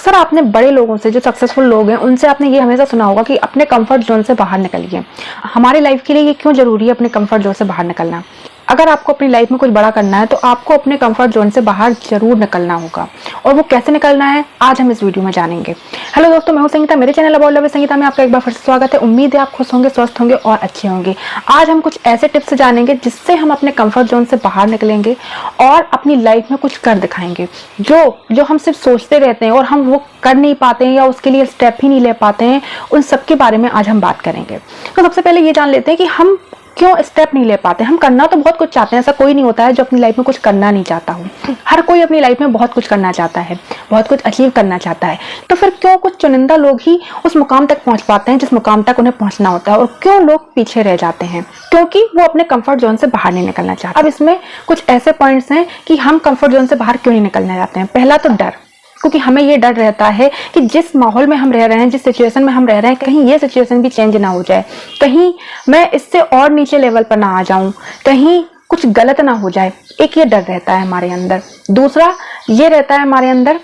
अक्सर आपने बड़े लोगों से, जो सक्सेसफुल लोग हैं, उनसे आपने ये हमेशा सुना होगा कि अपने कंफर्ट जोन से बाहर निकलिए। हमारी लाइफ के लिए ये क्यों जरूरी है अपने कंफर्ट जोन से बाहर निकलना? अगर आपको अपनी लाइफ में कुछ बड़ा करना है तो आपको अपने कंफर्ट जोन से बाहर जरूर निकलना होगा, और वो कैसे निकलना है आज हम इस वीडियो में जानेंगे। हेलो दोस्तों, मैं हूं संगीता, मेरे channel about love with Sangeeta में आपका एक बार फिर से स्वागत है। उम्मीद है आप खुश होंगे, स्वस्थ होंगे और अच्छे होंगे। आज हम कुछ ऐसे टिप्स जानेंगे जिससे हम अपने कंफर्ट जोन से बाहर निकलेंगे और अपनी लाइफ में कुछ कर दिखाएंगे। जो हम सिर्फ सोचते रहते हैं और हम वो कर नहीं पाते हैं या उसके लिए स्टेप ही नहीं ले पाते हैं, उन सब के बारे में आज हम बात करेंगे। तो सबसे पहले ये जान लेते हैं कि हम क्यों स्टेप नहीं ले पाते। हम करना तो बहुत कुछ चाहते हैं, ऐसा कोई नहीं होता है जो अपनी लाइफ में कुछ करना नहीं चाहता हो। हर कोई अपनी लाइफ में बहुत कुछ करना चाहता है, बहुत कुछ अचीव करना चाहता है। तो फिर क्यों कुछ चुनिंदा लोग ही उस मुकाम तक पहुंच पाते हैं जिस मुकाम तक उन्हें पहुंचना होता है, और क्यों लोग पीछे रह जाते हैं? क्योंकि वो अपने कंफर्ट जोन से बाहर नहीं निकलना चाहते। अब इसमें कुछ ऐसे पॉइंट्स हैं कि हम कंफर्ट जोन से बाहर क्यों नहीं निकलना चाहते हैं। पहला तो डर, क्योंकि हमें ये डर रहता है कि जिस माहौल में हम रह रहे हैं, जिस सिचुएशन में हम रह रहे हैं, कहीं ये सिचुएशन भी चेंज ना हो जाए, कहीं मैं इससे और नीचे लेवल पर ना आ जाऊं, कहीं कुछ गलत ना हो जाए। एक ये डर रहता है हमारे अंदर। दूसरा ये रहता है हमारे अंदर,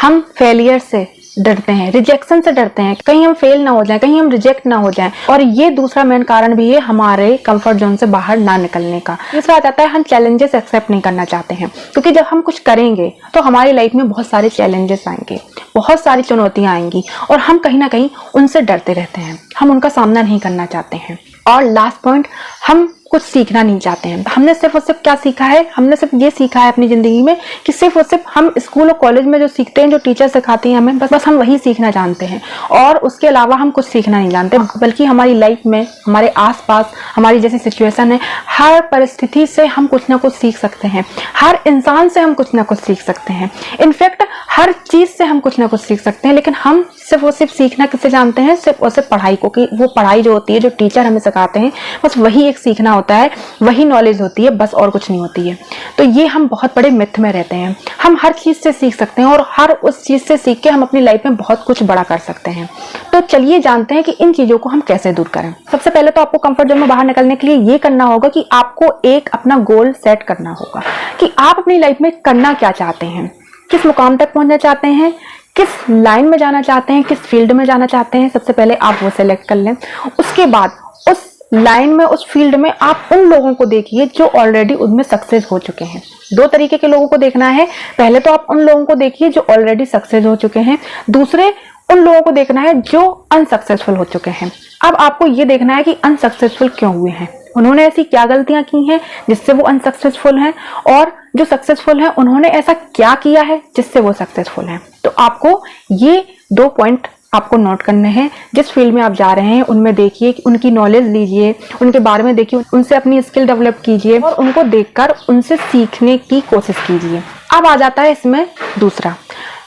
हम फेलियर से डरते हैं, रिजेक्शन से डरते हैं, कहीं हम फेल ना हो जाएं, कहीं हम रिजेक्ट ना हो जाएं। और ये दूसरा मेन कारण भी है हमारे कंफर्ट जोन से बाहर ना निकलने का। तीसरा आ जाता है हम चैलेंजेस एक्सेप्ट नहीं करना चाहते हैं, क्योंकि जब हम कुछ करेंगे तो हमारी लाइफ में बहुत सारे चैलेंजेस आएंगे, बहुत सारी चुनौतियां आएंगी, और हम कहीं ना कहीं उनसे डरते रहते हैं, हम उनका सामना नहीं करना चाहते हैं। और लास्ट पॉइंट, हम कुछ सीखना नहीं चाहते हैं। हमने सिर्फ और सिर्फ क्या सीखा है? हमने सिर्फ ये सीखा है अपनी जिंदगी में कि सिर्फ और सिर्फ हम स्कूल और कॉलेज में जो सीखते हैं, जो टीचर सिखाती हैं हमें, बस हम वही सीखना जानते हैं, और उसके अलावा हम कुछ सीखना नहीं जानते। बल्कि हमारी लाइफ में, हमारे आसपास, हमारी जैसी सिचुएशन है, हर परिस्थिति से हम कुछ ना कुछ सीख सकते हैं, हर इंसान से हम कुछ ना कुछ सीख सकते हैं, इनफैक्ट हर चीज से हम कुछ ना कुछ सीख सकते हैं। लेकिन हम सिर्फ और सिर्फ सीखना किससे जानते हैं? सिर्फ और सिर्फ पढ़ाई को, कि वो पढ़ाई जो होती है, जो टीचर हमें सिखाते हैं, बस वही एक सीखना होता है, वही नॉलेज होती है, बस और कुछ नहीं होती है। तो ये हम बहुत बड़े मिथ में रहते हैं। हम हर चीज से सीख सकते हैं, और हर उस चीज से सीख के हम अपनी लाइफ में बहुत कुछ बड़ा कर सकते हैं। तो चलिए जानते हैं कि इन चीजों को हम कैसे दूर करें। सबसे पहले तो आपको कंफर्ट जोन में बाहर निकलने के लिए ये करना होगा कि आपको एक अपना गोल सेट करना होगा कि आप अपनी लाइफ में करना क्या चाहते हैं, किस मुकाम तक पहुंचना चाहते हैं, किस लाइन में जाना चाहते हैं, किस फील्ड में जाना चाहते हैं। सबसे पहले आप वो सेलेक्ट कर लें। उसके बाद उस लाइन में, उस फील्ड में आप उन लोगों को देखिए जो ऑलरेडी उनमें सक्सेस हो चुके हैं। दो तरीके के लोगों को देखना है। पहले तो आप उन लोगों को देखिए जो ऑलरेडी सक्सेस हो चुके हैं। दूसरे उन लोगों को देखना है जो अनसक्सेसफुल हो चुके हैं। अब आपको ये देखना है कि अनसक्सेसफुल क्यों हुए हैं, उन्होंने ऐसी क्या गलतियां की हैं जिससे वो अनसक्सेसफुल हैं, और जो सक्सेसफुल हैं उन्होंने ऐसा क्या किया है जिससे वो सक्सेसफुल हैं। तो आपको ये दो पॉइंट आपको नोट करने हैं। जिस फील्ड में आप जा रहे हैं उनमें देखिए, उनकी नॉलेज लीजिए, उनके बारे में देखिए, उनसे अपनी स्किल डेवलप कीजिए, और उनको देखकर उनसे सीखने की कोशिश कीजिए। अब आ जाता है इसमें दूसरा,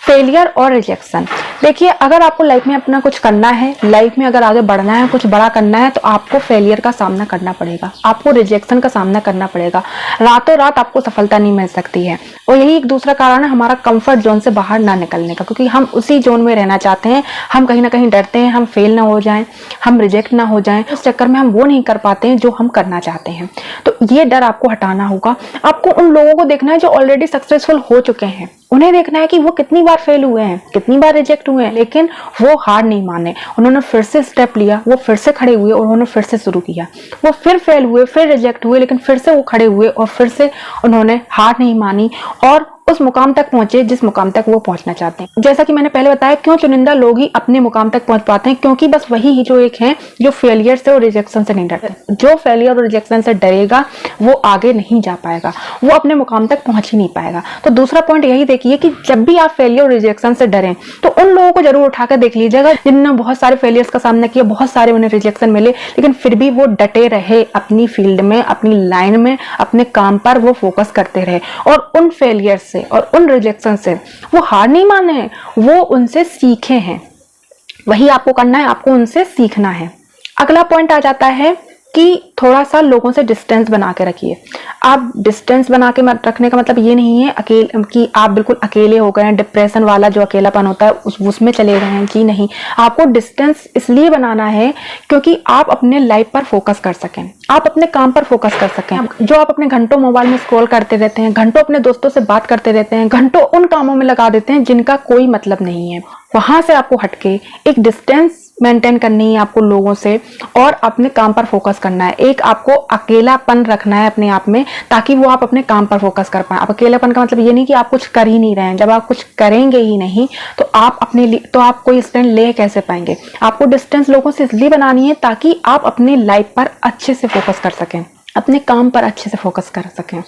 फेलियर और रिजेक्शन। देखिए, अगर आपको लाइफ में अपना कुछ करना है, लाइफ में अगर आगे बढ़ना है, कुछ बड़ा करना है, तो आपको फेलियर का सामना करना पड़ेगा, आपको रिजेक्शन का सामना करना पड़ेगा। रातों रात आपको सफलता नहीं मिल सकती है, और यही एक दूसरा कारण है हमारा कंफर्ट जोन से बाहर ना निकलने का, क्योंकि हम उसी जोन में रहना चाहते हैं। हम कहीं ना कहीं डरते हैं हम फेल ना हो जाएं, हम रिजेक्ट ना हो जाएं, उस चक्कर में हम वो नहीं कर पाते हैं जो हम करना चाहते हैं। तो ये डर आपको हटाना होगा। आपको उन लोगों को देखना है जो ऑलरेडी सक्सेसफुल हो चुके हैं, उन्हें देखना है कि वो कितनी बार फेल हुए हैं, कितनी बार रिजेक्ट हुए हैं, लेकिन वो हार नहीं माने। उन्होंने फिर से स्टेप लिया, वो फिर से खड़े हुए और उन्होंने फिर से शुरू किया। वो फिर फेल हुए, फिर रिजेक्ट हुए, लेकिन फिर से वो खड़े हुए और फिर से उन्होंने हार नहीं मानी, और उस मुकाम तक पहुंचे जिस मुकाम तक वो पहुंचना चाहते हैं। जैसा कि मैंने पहले बताया, क्यों चुनिंदा लोग ही अपने मुकाम तक पहुंच पाते हैं? क्योंकि बस वही जो एक हैं जो फेलियर से और रिजेक्शन से नहीं डरते। जो फेलियर और रिजेक्शन से डरेगा वो आगे नहीं जा पाएगा, वो अपने मुकाम तक पहुंच ही नहीं पाएगा। तो दूसरा पॉइंट यही देखिए कि जब भी आप फेलियर और रिजेक्शन से डरें तो उन लोगों को जरूर उठाकर देख लीजिएगा जिन्होंने बहुत सारे फेलियर्स का सामना किया, बहुत सारे उन्हें रिजेक्शन मिले, लेकिन फिर भी वो डटे रहे अपनी फील्ड में, अपनी लाइन में, अपने काम पर वो फोकस करते रहे, और उन फेलियर से और उन रिजेक्शन से वो हार नहीं माने हैं, वो उनसे सीखे हैं। वही आपको करना है, आपको उनसे सीखना है। अगला पॉइंट आ जाता है कि थोड़ा सा लोगों से डिस्टेंस बना के रखिए। आप डिस्टेंस बना के रखने का मतलब ये नहीं है अकेले कि आप बिल्कुल अकेले हो गए हैं, डिप्रेशन वाला जो अकेलापन होता है उसमें चले गए हैं, जी नहीं। आपको डिस्टेंस इसलिए बनाना है क्योंकि आप अपने लाइफ पर फोकस कर सकें, आप अपने काम पर फोकस कर सकें। जो आप अपने घंटों मोबाइल में स्क्रॉल करते रहते हैं, घंटों अपने दोस्तों से बात करते रहते हैं, घंटों उन कामों में लगा देते हैं जिनका कोई मतलब नहीं है, वहां से आपको हटके एक डिस्टेंस मेंटेन करनी है आपको लोगों से और अपने काम पर फोकस करना है। एक आपको अकेलापन रखना है अपने आप में ताकि वो आप अपने काम पर फोकस कर पाए। अब अकेलापन का मतलब ये नहीं कि आप कुछ कर ही नहीं रहे हैं। जब आप कुछ करेंगे ही नहीं तो आप अपने लिए तो आप कोई स्टैंड ले कैसे पाएंगे। आपको डिस्टेंस लोगों से इसलिए बनानी है ताकि आप अपने लाइफ पर अच्छे से फोकस कर सकें, अपने काम पर अच्छे से फोकस कर सकें।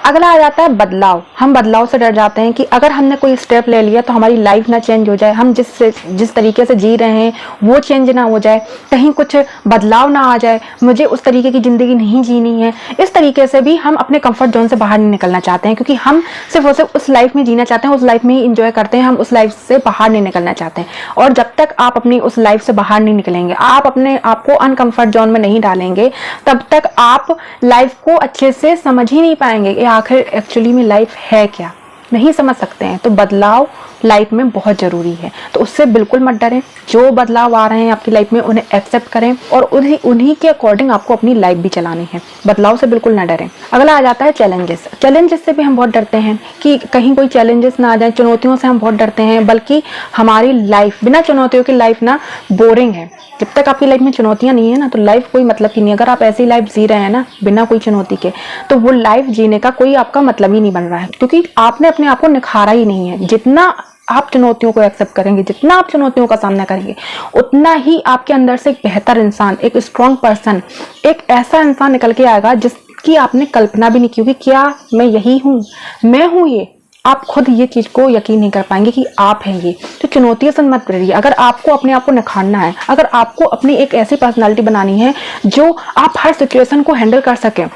अगला आ जाता है बदलाव। हम बदलाव से डर जाते हैं कि अगर हमने कोई स्टेप ले लिया तो हमारी लाइफ ना चेंज हो जाए, हम जिस तरीके से जी रहे हैं वो चेंज ना हो जाए, कहीं कुछ बदलाव ना आ जाए, मुझे उस तरीके की ज़िंदगी नहीं जीनी है। इस तरीके से भी हम अपने कंफर्ट जोन से बाहर नहीं निकलना चाहते हैं क्योंकि हम सिर्फ और सिर्फ उस लाइफ में जीना चाहते हैं, उस लाइफ में ही इंजॉय करते हैं, हम उस लाइफ से बाहर नहीं निकलना चाहते हैं। और जब तक आप अपनी उस लाइफ से बाहर नहीं निकलेंगे, आप अपने आप को अनकंफर्ट जोन में नहीं डालेंगे, तब तक आप लाइफ को अच्छे से समझ ही नहीं पाएंगे कि आखिर एक्चुअली में लाइफ है क्या, नहीं समझ सकते हैं। तो बदलाव लाइफ में बहुत जरूरी है, तो उससे बिल्कुल मत डरें। जो बदलाव आ रहे हैं आपकी लाइफ में उन्हें एक्सेप्ट करें और उन्हीं के अकॉर्डिंग आपको अपनी लाइफ भी चलानी है। बदलाव से बिल्कुल ना डरें। अगला आ जाता है चैलेंजेस। चैलेंजेस से भी हम बहुत डरते हैं कि कहीं कोई चैलेंजेस ना आ जाए, चुनौतियों से हम बहुत डरते हैं। बल्कि हमारी लाइफ बिना चुनौतियों की लाइफ ना बोरिंग है। जब तक आपकी लाइफ में चुनौतियां नहीं है ना तो लाइफ कोई मतलब की नहीं। अगर आप ऐसी लाइफ जी रहे हैं ना बिना कोई चुनौती के, तो वो लाइफ जीने का कोई आपका मतलब ही नहीं बन रहा है, क्योंकि आपने अपने आप को निखारा ही नहीं है। जितना आप चुनौतियों को एक्सेप्ट करेंगे, जितना आप चुनौतियों का सामना करेंगे, उतना ही आपके अंदर से एक बेहतर इंसान, एक स्ट्रॉन्ग पर्सन, एक ऐसा इंसान निकल के आएगा जिसकी आपने कल्पना भी नहीं की होगी। क्या मैं यही हूँ, मैं हूँ ये। आप खुद ये चीज को यकीन नहीं कर पाएंगे कि आप हैं ये। तो चुनौतियों से मत डरिए। अगर आपको अपने आप को निखारना है, अगर आपको अपनी एक ऐसी पर्सनालिटी बनानी है जो आप हर सिचुएशन को हैंडल कर सकें,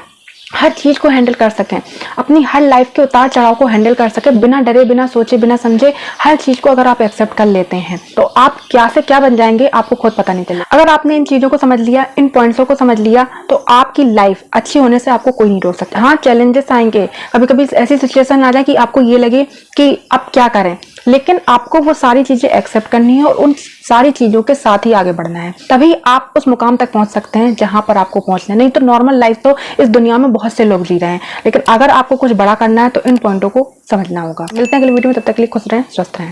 हर चीज को हैंडल कर सकें, अपनी हर लाइफ के उतार चढ़ाव को हैंडल कर सकें, बिना डरे, बिना सोचे, बिना समझे, हर चीज को अगर आप एक्सेप्ट कर लेते हैं तो आप क्या से क्या बन जाएंगे आपको खुद पता नहीं चलेगा। अगर आपने इन चीजों को समझ लिया, इन पॉइंट्सों को समझ लिया, तो आपकी लाइफ अच्छी होने से आपको कोई नहीं रोक सकता। हाँ, चैलेंजेस आएंगे, कभी कभी ऐसी सिचुएशन आ जाए कि आपको ये लगे कि अब क्या करें, लेकिन आपको वो सारी चीजें एक्सेप्ट करनी है और उन सारी चीजों के साथ ही आगे बढ़ना है। तभी आप उस मुकाम तक पहुंच सकते हैं जहां पर आपको पहुंचना है। नहीं तो नॉर्मल लाइफ तो इस दुनिया में बहुत से लोग जी रहे हैं, लेकिन अगर आपको कुछ बड़ा करना है तो इन पॉइंटों को समझना होगा। मिलते हैं अगली वीडियो में, तब तक के लिए खुश रहें, स्वस्थ रहें।